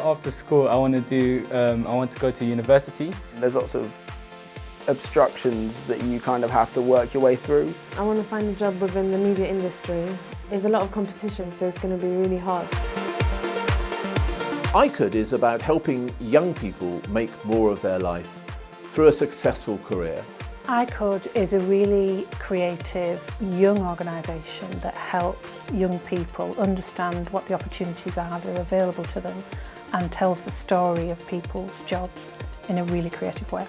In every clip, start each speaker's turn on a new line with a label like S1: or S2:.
S1: after school, I want to go to university.
S2: There's lots of obstructions that you kind of have to work your way through.
S3: I want to find a job within the media industry. There's a lot of competition, so it's going to be really hard.
S4: icould is about helping young people make more of their life through a successful career.
S5: icould is a really creative young organisation that helps young people understand what the opportunities are that are available to them and tells the story of people's jobs in a really creative way.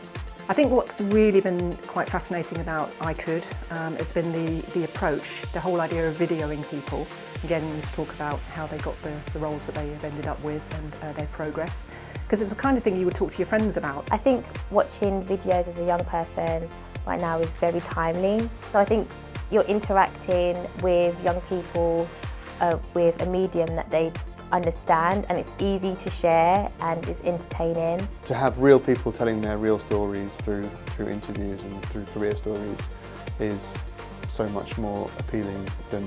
S6: I think what's really been quite fascinating about icould has been the approach, the whole idea of videoing people, getting them to talk about how they got the roles that they have ended up with and their progress. Because it's the kind of thing you would talk to your friends about.
S7: I think watching videos as a young person right now is very timely. So I think you're interacting with young people with a medium that they understand, and it's easy to share and it's entertaining.
S8: To have real people telling their real stories through interviews and through career stories is so much more appealing than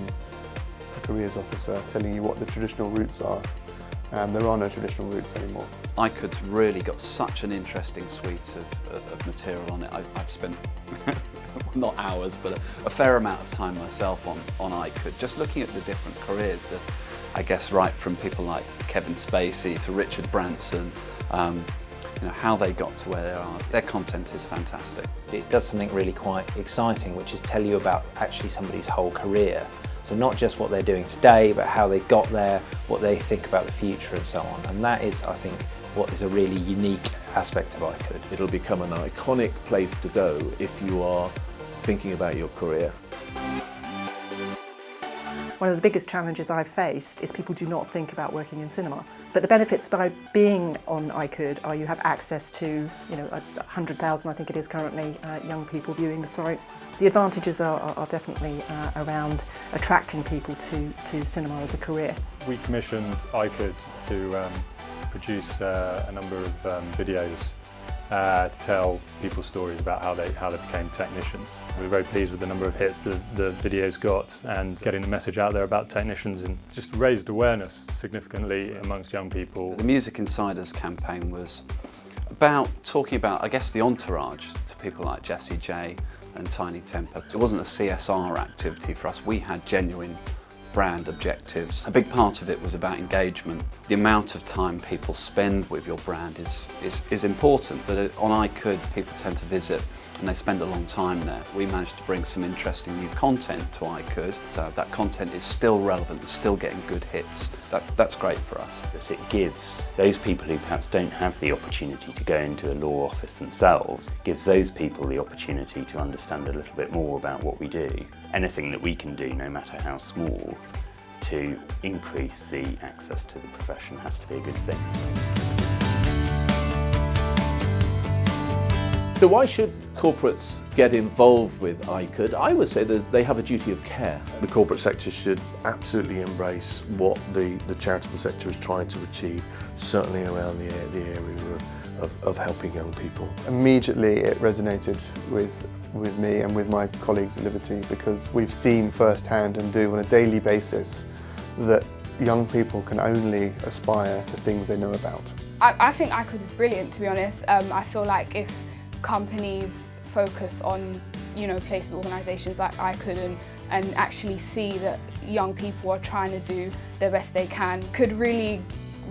S8: a careers officer telling you what the traditional routes are. There are no traditional routes anymore.
S9: icoud's really got such an interesting suite of material on it. I've spent not hours, but a fair amount of time myself on icoud, just looking at the different careers that, I guess, right from people like Kevin Spacey to Richard Branson, how they got to where they are. Their content is fantastic.
S10: It does something really quite exciting, which is tell you about actually somebody's whole career. So not just what they're doing today, but how they got there, what they think about the future and so on. And that is, I think, what is a really unique aspect of icoud.
S4: It'll become an iconic place to go if you are thinking about your career.
S6: One of the biggest challenges I've faced is people do not think about working in cinema. But the benefits by being on icoud are you have access to 100,000, I think it is currently, young people viewing the site. The advantages are definitely around attracting people to cinema as a career.
S11: We commissioned icoud to produce a number of videos to tell people's stories about how they became technicians. We were very pleased with the number of hits the videos got, and getting the message out there about technicians, and just raised awareness significantly amongst young people.
S9: The Music Insiders campaign was about talking about, I guess, the entourage to people like Jessie J and Tiny Temper. It wasn't a CSR activity for us. We had genuine brand objectives. A big part of it was about engagement. The amount of time people spend with your brand is important, but on icoud people tend to visit and they spend a long time there. We managed to bring some interesting new content to icoud, so that content is still relevant and still getting good hits. That's great for us.
S12: That it gives those people who perhaps don't have the opportunity to go into a law office themselves, gives those people the opportunity to understand a little bit more about what we do. Anything that we can do, no matter how small, to increase the access to the profession has to be a good thing.
S4: So why should corporates get involved with icoud? I would say they have a duty of care.
S13: The corporate sector should absolutely embrace what the charitable sector is trying to achieve, certainly around the area of helping young people.
S8: Immediately it resonated with me and with my colleagues at Liberty, because we've seen firsthand and do on a daily basis that young people can only aspire to things they know about.
S14: I think icoud is brilliant, to be honest. I feel like if companies focus on, places, organisations like icoud and actually see that young people are trying to do the best they can, could really,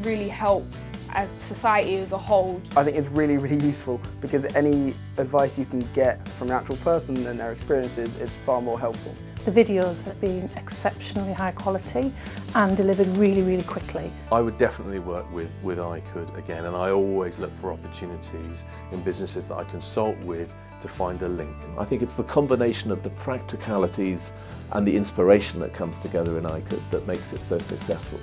S14: really help as society as a whole.
S2: I think it's really, really useful, because any advice you can get from an actual person and their experiences is far more helpful.
S5: The videos have been exceptionally high quality and delivered really, really quickly.
S13: I would definitely work with icoud again, and I always look for opportunities in businesses that I consult with to find a link.
S4: I think it's the combination of the practicalities and the inspiration that comes together in icoud that makes it so successful.